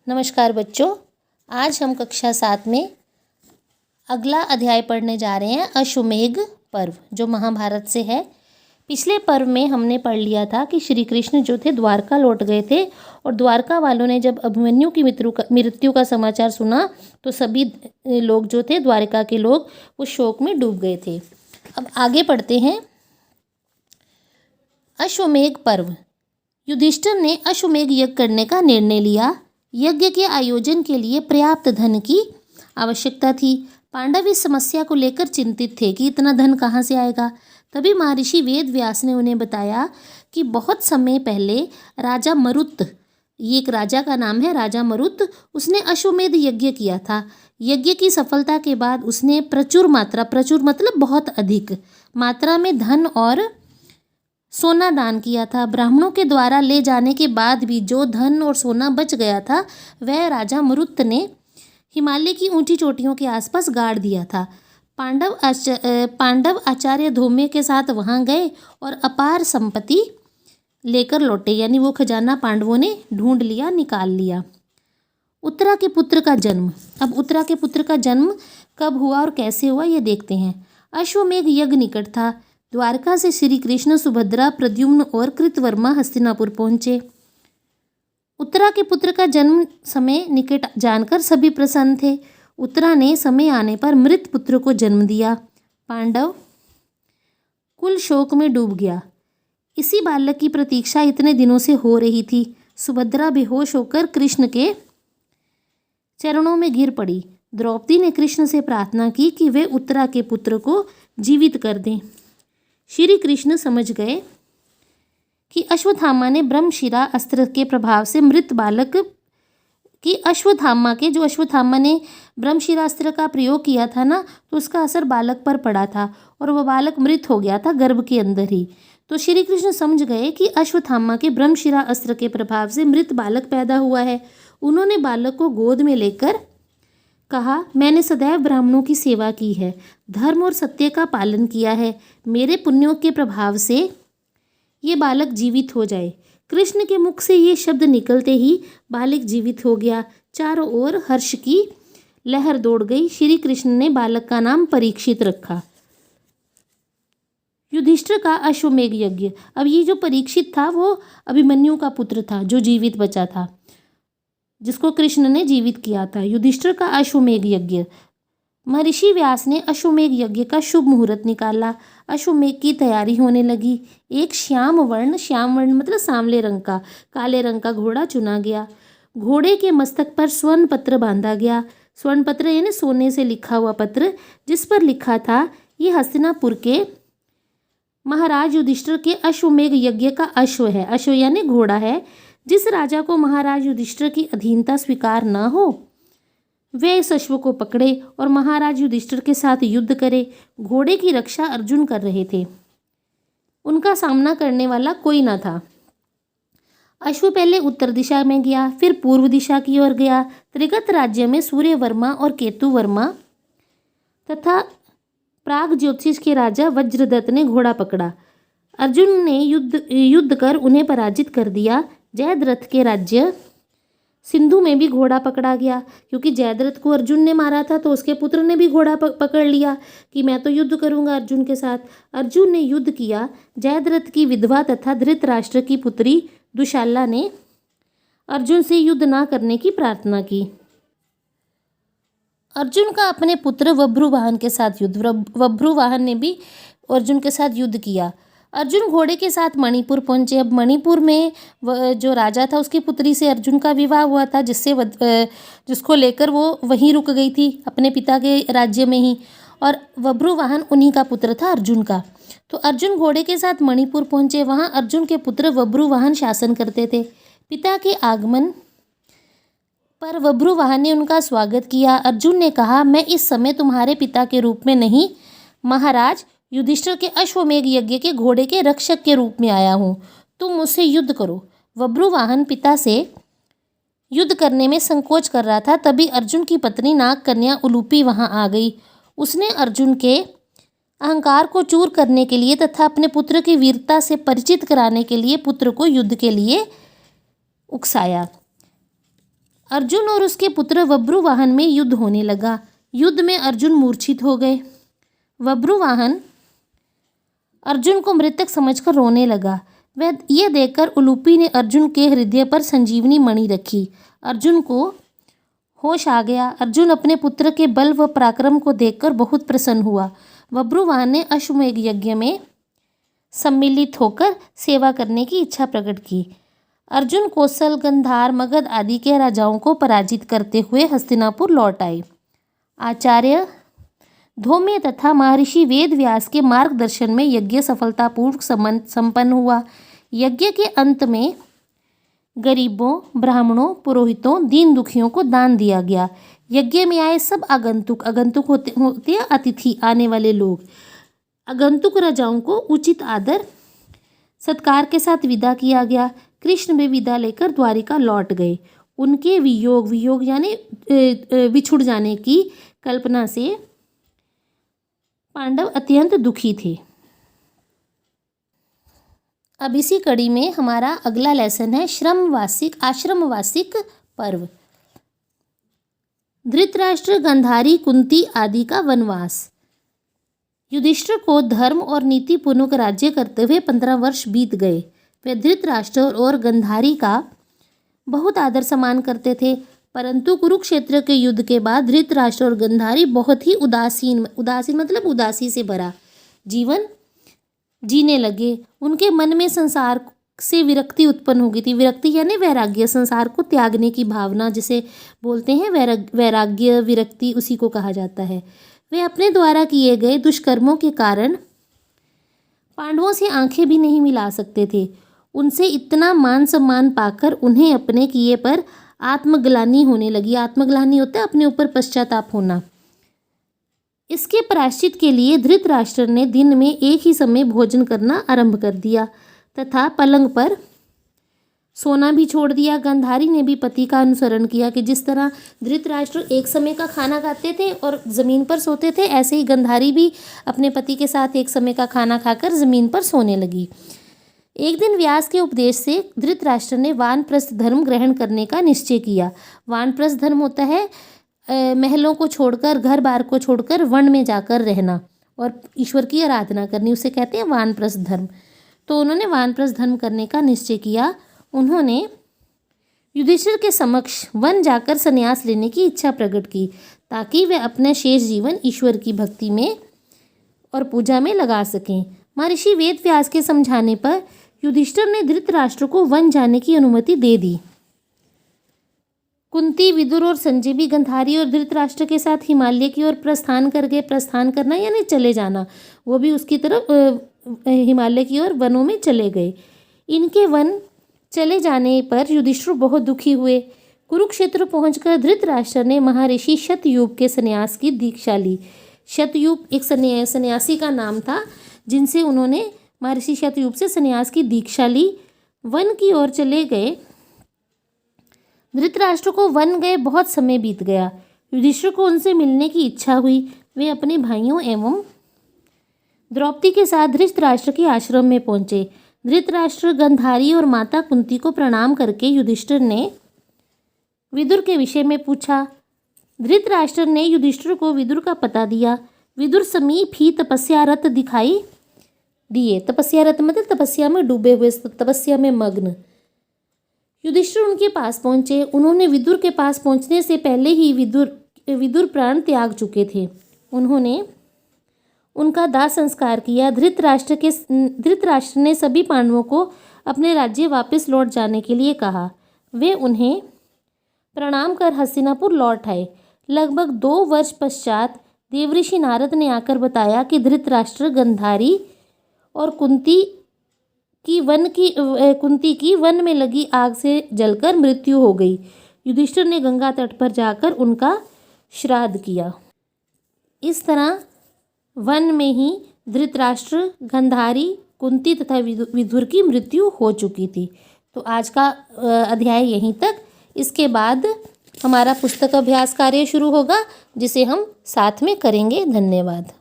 नमस्कार बच्चों, आज हम कक्षा 7 में अगला अध्याय पढ़ने जा रहे हैं अश्वमेध पर्व, जो महाभारत से है। पिछले पर्व में हमने पढ़ लिया था कि श्री कृष्ण जो थे द्वारका लौट गए थे और द्वारका वालों ने जब अभिमन्यु की मृत्यु का समाचार सुना तो सभी लोग जो थे द्वारका के लोग उस शोक में डूब गए थे। अब आगे पढ़ते हैं। अश्वमेध पर्व। युधिष्ठिर ने अश्वमेध यज्ञ करने का निर्णय लिया। यज्ञ के आयोजन के लिए पर्याप्त धन की आवश्यकता थी। पांडव इस समस्या को लेकर चिंतित थे कि इतना धन कहाँ से आएगा। तभी महर्षि वेद व्यास ने उन्हें बताया कि बहुत समय पहले राजा मरुत, ये एक राजा का नाम है, राजा मरुत, उसने अश्वमेध यज्ञ किया था। यज्ञ की सफलता के बाद उसने प्रचुर मतलब बहुत अधिक मात्रा में धन और सोना दान किया था। ब्राह्मणों के द्वारा ले जाने के बाद भी जो धन और सोना बच गया था वह राजा मरुत ने हिमालय की ऊंची चोटियों के आसपास गाड़ दिया था। पांडव आचार्य धौम्य के साथ वहां गए और अपार संपत्ति लेकर लौटे, यानी वो खजाना पांडवों ने ढूंढ लिया, निकाल लिया। उत्तरा के पुत्र का जन्म। अब उत्तरा के पुत्र का जन्म कब हुआ और कैसे हुआ ये देखते हैं। अश्वमेध यज्ञ निकट था। द्वारका से श्री कृष्ण, सुभद्रा, प्रद्युम्न और कृतवर्मा हस्तिनापुर पहुंचे। उत्तरा के पुत्र का जन्म समय निकट जानकर सभी प्रसन्न थे। उत्तरा ने समय आने पर मृत पुत्र को जन्म दिया। पांडव कुल शोक में डूब गया। इसी बालक की प्रतीक्षा इतने दिनों से हो रही थी। सुभद्रा बेहोश होकर कृष्ण के चरणों में गिर पड़ी। द्रौपदी ने कृष्ण से प्रार्थना की कि वे उत्तरा के पुत्र को जीवित कर दें। श्री कृष्ण समझ गए कि अश्वत्थामा ने ब्रह्मशिरा अस्त्र के प्रभाव से मृत बालक की अश्वत्थामा ने ब्रह्मशिरा अस्त्र का प्रयोग किया था ना, तो उसका असर बालक पर पड़ा था और वह बालक मृत हो गया था गर्भ के अंदर ही। तो श्री कृष्ण समझ गए कि अश्वत्थामा के ब्रह्मशिरा अस्त्र के प्रभाव से मृत बालक पैदा हुआ है। उन्होंने बालक को गोद में लेकर कहा, मैंने सदैव ब्राह्मणों की सेवा की है, धर्म और सत्य का पालन किया है। मेरे पुण्यों के प्रभाव से ये बालक जीवित हो जाए। कृष्ण के मुख से ये शब्द निकलते ही बालक जीवित हो गया। चारों ओर हर्ष की लहर दौड़ गई। श्री कृष्ण ने बालक का नाम परीक्षित रखा। युधिष्ठिर का अश्वमेध यज्ञ। अब ये जो परीक्षित था वो अभिमन्यु का पुत्र था जो जीवित बचा था, जिसको कृष्ण ने जीवित किया था। युधिष्ठिर का अश्वमेध यज्ञ। महर्षि व्यास ने अश्वमेध यज्ञ का शुभ मुहूर्त निकाला। अश्वमेध की तैयारी होने लगी। एक श्याम वर्ण मतलब सांवले रंग का, काले रंग का घोड़ा चुना गया। घोड़े के मस्तक पर स्वर्ण पत्र बांधा गया। स्वर्ण पत्र यानी सोने से लिखा हुआ पत्र, जिस पर लिखा था, ये हस्तिनापुर के महाराज युधिष्ठिर के अश्वमेध यज्ञ का अश्व है। अश्व यानी घोड़ा है। जिस राजा को महाराज युधिष्ठिर की अधीनता स्वीकार न हो वे इस अश्व को पकड़े और महाराज युधिष्ठिर के साथ युद्ध करे। घोड़े की रक्षा अर्जुन कर रहे थे। उनका सामना करने वाला कोई न था। अश्व पहले उत्तर दिशा में गया, फिर पूर्व दिशा की ओर गया। त्रिगत राज्य में सूर्यवर्मा और केतुवर्मा तथा प्राग ज्योतिष के राजा वज्रदत्त ने घोड़ा पकड़ा। अर्जुन ने युद्ध कर उन्हें पराजित कर दिया। जयद्रथ के राज्य सिंधु में भी घोड़ा पकड़ा गया, क्योंकि जयद्रथ को अर्जुन ने मारा था तो उसके पुत्र ने भी घोड़ा पकड़ लिया कि मैं तो युद्ध करूंगा अर्जुन के साथ। अर्जुन ने युद्ध किया। जयद्रथ की विधवा तथा धृतराष्ट्र की पुत्री दुशाला ने अर्जुन से युद्ध ना करने की प्रार्थना की। अर्जुन का अपने पुत्र बभ्रुवाहन के साथ युद्ध। बभ्रुवाहन ने भी अर्जुन के साथ युद्ध किया। अर्जुन घोड़े के साथ मणिपुर पहुंचे। अब मणिपुर में जो राजा था उसकी पुत्री से अर्जुन का विवाह हुआ था, जिसको लेकर वो वहीं रुक गई थी अपने पिता के राज्य में ही, और बभ्रुवाहन उन्हीं का पुत्र था अर्जुन का। तो अर्जुन घोड़े के साथ मणिपुर पहुंचे। वहां अर्जुन के पुत्र बभ्रुवाहन शासन करते थे। पिता के आगमन पर बभ्रुवाहन ने उनका स्वागत किया। अर्जुन ने कहा, मैं इस समय तुम्हारे पिता के रूप में नहीं, महाराज युधिष्ठिर के अश्वमेध यज्ञ के घोड़े के रक्षक के रूप में आया हूँ। तुम मुझसे युद्ध करो। बभ्रुवाहन पिता से युद्ध करने में संकोच कर रहा था। तभी अर्जुन की पत्नी नागकन्या उलूपी वहां आ गई। उसने अर्जुन के अहंकार को चूर करने के लिए तथा अपने पुत्र की वीरता से परिचित कराने के लिए पुत्र को युद्ध के लिए उकसाया। अर्जुन और उसके पुत्र बब्रुवाहन में युद्ध होने लगा। युद्ध में अर्जुन मूर्छित हो गए। बब्रुवाहन अर्जुन को मृतक समझकर रोने लगा। वह यह देखकर उलूपी ने अर्जुन के हृदय पर संजीवनी मणि रखी। अर्जुन को होश आ गया। अर्जुन अपने पुत्र के बल व पराक्रम को देखकर बहुत प्रसन्न हुआ। बब्रुवाहन ने अश्वमेध यज्ञ में सम्मिलित होकर सेवा करने की इच्छा प्रकट की। अर्जुन कौशल, गंधार, मगध आदि के राजाओं को पराजित करते हुए हस्तिनापुर लौट आए। आचार्य धौम्य तथा महर्षि वेद व्यास के मार्गदर्शन में यज्ञ सफलतापूर्वक संपन्न हुआ। यज्ञ के अंत में गरीबों, ब्राह्मणों, पुरोहितों, दीन दुखियों को दान दिया गया। यज्ञ में आए सब आगंतुक होते हैं अतिथि, आने वाले लोग। आगंतुक राजाओं को उचित आदर सत्कार के साथ विदा किया गया। कृष्ण भी विदा लेकर द्वारिका लौट गए। उनके वियोग यानी बिछुड़ जाने की कल्पना से पांडव अत्यंत दुखी थे। अब इसी कड़ी में हमारा अगला लेसन है आश्रमवासिक पर्व। धृतराष्ट्र, गांधारी, कुंती आदि का वनवास। युधिष्ठिर को धर्म और नीति पूर्वक राज्य करते हुए 15 वर्ष बीत गए। वे धृतराष्ट्र और गांधारी का बहुत आदर सम्मान करते थे, परंतु कुरुक्षेत्र के युद्ध के बाद धृतराष्ट्र और गांधारी बहुत ही उदासीन मतलब उदासी से भरा जीवन जीने लगे। उनके मन में संसार से विरक्ति उत्पन्न हो गई थी। विरक्ति यानी वैराग्य, संसार को त्यागने की भावना जिसे बोलते हैं वैराग्य, विरक्ति, उसी को कहा जाता है। वे अपने द्वारा किए गए दुष्कर्मों के कारण पांडवों से आंखें भी नहीं मिला सकते थे। उनसे इतना मान सम्मान पाकर उन्हें अपने किए पर आत्मग्लानि होने लगी। आत्मग्लानि होता है अपने ऊपर पश्चाताप होना। इसके प्रायश्चित के लिए धृतराष्ट्र ने दिन में एक ही समय भोजन करना आरंभ कर दिया तथा पलंग पर सोना भी छोड़ दिया। गांधारी ने भी पति का अनुसरण किया कि जिस तरह धृतराष्ट्र एक समय का खाना खाते थे और ज़मीन पर सोते थे, ऐसे ही गांधारी भी अपने पति के साथ एक समय का खाना खाकर ज़मीन पर सोने लगी। एक दिन व्यास के उपदेश से धृतराष्ट्र ने वानप्रस्थ धर्म ग्रहण करने का निश्चय किया। वानप्रस्थ धर्म होता है महलों को छोड़कर, घर बार को छोड़कर वन में जाकर रहना और ईश्वर की आराधना करनी, उसे कहते हैं वानप्रस्थ धर्म। तो उन्होंने वानप्रस्थ धर्म करने का निश्चय किया। उन्होंने युधिष्ठिर के समक्ष वन जाकर संन्यास लेने की इच्छा प्रकट की ताकि वे अपने शेष जीवन ईश्वर की भक्ति में और पूजा में लगा सकें। महर्षि वेद व्यास के समझाने पर युधिष्ठिर ने धृतराष्ट्र को वन जाने की अनुमति दे दी। कुंती, विदुर और संजय भी गांधारी और धृतराष्ट्र के साथ हिमालय की ओर प्रस्थान करना यानी चले जाना, वो भी उसकी तरफ हिमालय की ओर वनों में चले गए। इनके वन चले जाने पर युधिष्ठिर बहुत दुखी हुए। कुरुक्षेत्र पहुंचकर धृतराष्ट्र ने महर्षि शतयूप के संन्यास की दीक्षा ली। शतयूप एक सन्यासी का नाम था जिनसे उन्होंने महर्षि शतयूप से संन्यास की दीक्षा ली। वन की ओर चले गए। धृतराष्ट्र को वन गए बहुत समय बीत गया। युधिष्ठिर को उनसे मिलने की इच्छा हुई। वे अपने भाइयों एवं द्रौपदी के साथ धृतराष्ट्र के आश्रम में पहुंचे। धृतराष्ट्र, गांधारी और माता कुंती को प्रणाम करके युधिष्ठिर ने विदुर के विषय में पूछा। धृतराष्ट्र ने युधिष्ठिर को विदुर का पता दिया। विदुर समीप ही तपस्यारत दिखाई दिए। तपस्यारत मतलब तपस्या में डूबे हुए, तपस्या में मग्न। युधिष्ठिर उनके पास पहुंचे। उन्होंने विदुर के पास पहुंचने से पहले ही विदुर प्राण त्याग चुके थे। उन्होंने उनका दाह संस्कार किया। धृतराष्ट्र ने सभी पांडवों को अपने राज्य वापस लौट जाने के लिए कहा। वे उन्हें प्रणाम कर हस्तिनापुर लौट आए। लगभग 2 वर्ष पश्चात देवऋषि नारद ने आकर बताया कि धृतराष्ट्र, गांधारी और कुंती की वन में लगी आग से जलकर मृत्यु हो गई। युधिष्ठिर ने गंगा तट पर जाकर उनका श्राद्ध किया। इस तरह वन में ही धृतराष्ट्र, गांधारी, कुंती तथा विदुर की मृत्यु हो चुकी थी। तो आज का अध्याय यहीं तक। इसके बाद हमारा पुस्तक अभ्यास कार्य शुरू होगा जिसे हम साथ में करेंगे। धन्यवाद।